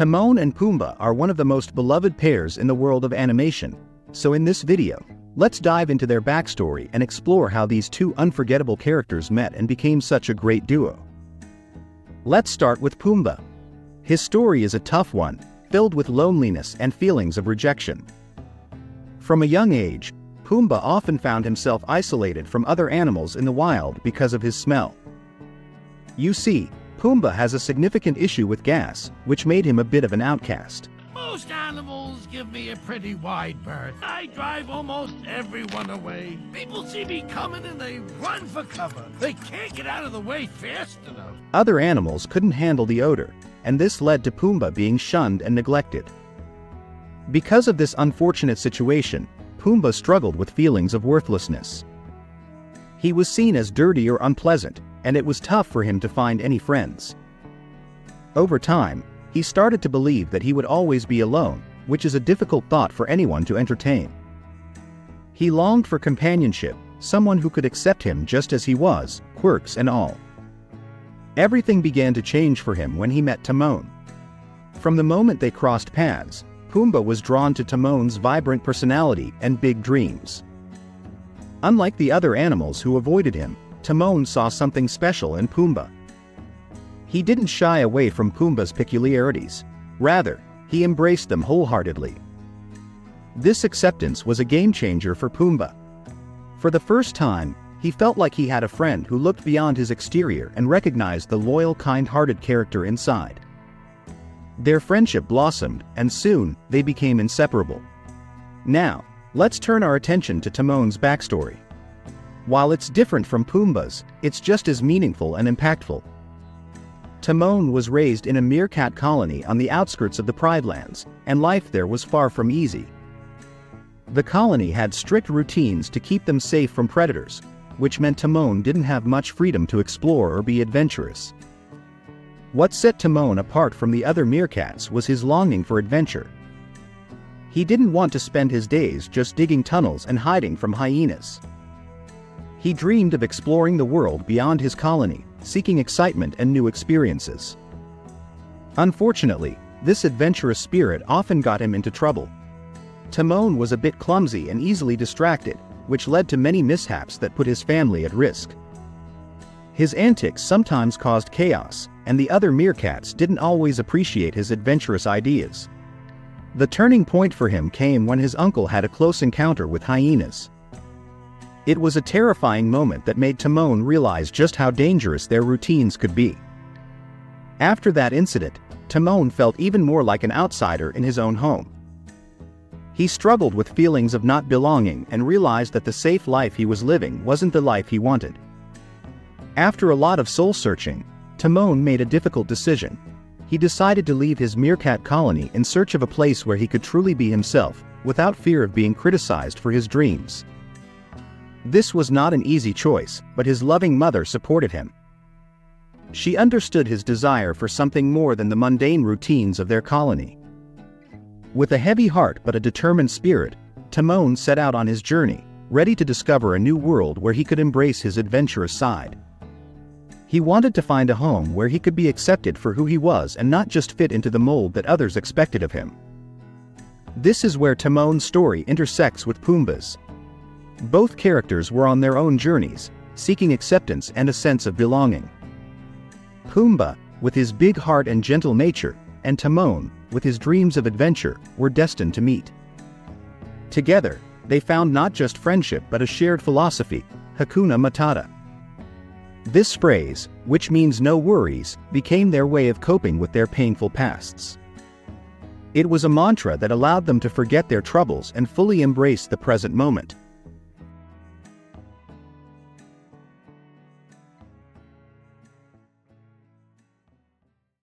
Timon and Pumbaa are one of the most beloved pairs in the world of animation, so in this video, let's dive into their backstory and explore how these two unforgettable characters met and became such a great duo. Let's start with Pumbaa. His story is a tough one, filled with loneliness and feelings of rejection. From a young age, Pumbaa often found himself isolated from other animals in the wild because of his smell. You see, Pumbaa has a significant issue with gas, which made him a bit of an outcast. Most animals give me a pretty wide berth. I drive almost everyone away. People see me coming and they run for cover. They can't get out of the way fast enough. Other animals couldn't handle the odor, and this led to Pumbaa being shunned and neglected. Because of this unfortunate situation, Pumbaa struggled with feelings of worthlessness. He was seen as dirty or unpleasant, and it was tough for him to find any friends. Over time, he started to believe that he would always be alone, which is a difficult thought for anyone to entertain. He longed for companionship, someone who could accept him just as he was, quirks and all. Everything began to change for him when he met Timon. From the moment they crossed paths, Pumbaa was drawn to Timon's vibrant personality and big dreams. Unlike the other animals who avoided him, Timon saw something special in Pumbaa. He didn't shy away from Pumbaa's peculiarities. Rather, he embraced them wholeheartedly. This acceptance was a game-changer for Pumbaa. For the first time, he felt like he had a friend who looked beyond his exterior and recognized the loyal, kind-hearted character inside. Their friendship blossomed, and soon, they became inseparable. Now, let's turn our attention to Timon's backstory. While it's different from Pumbaa's, it's just as meaningful and impactful. Timon was raised in a meerkat colony on the outskirts of the Pride Lands, and life there was far from easy. The colony had strict routines to keep them safe from predators, which meant Timon didn't have much freedom to explore or be adventurous. What set Timon apart from the other meerkats was his longing for adventure. He didn't want to spend his days just digging tunnels and hiding from hyenas. He dreamed of exploring the world beyond his colony, seeking excitement and new experiences. Unfortunately, this adventurous spirit often got him into trouble. Timon was a bit clumsy and easily distracted, which led to many mishaps that put his family at risk. His antics sometimes caused chaos, and the other meerkats didn't always appreciate his adventurous ideas. The turning point for him came when his uncle had a close encounter with hyenas. It was a terrifying moment that made Timon realize just how dangerous their routines could be. After that incident, Timon felt even more like an outsider in his own home. He struggled with feelings of not belonging and realized that the safe life he was living wasn't the life he wanted. After a lot of soul-searching, Timon made a difficult decision. He decided to leave his meerkat colony in search of a place where he could truly be himself, without fear of being criticized for his dreams. This was not an easy choice, but his loving mother supported him. She understood his desire for something more than the mundane routines of their colony. With a heavy heart but a determined spirit, Timon set out on his journey, ready to discover a new world where he could embrace his adventurous side. He wanted to find a home where he could be accepted for who he was and not just fit into the mold that others expected of him. This is where Timon's story intersects with Pumbaa's. Both characters were on their own journeys, seeking acceptance and a sense of belonging. Pumbaa, with his big heart and gentle nature, and Timon, with his dreams of adventure, were destined to meet. Together, they found not just friendship but a shared philosophy, Hakuna Matata. This phrase, which means no worries, became their way of coping with their painful pasts. It was a mantra that allowed them to forget their troubles and fully embrace the present moment.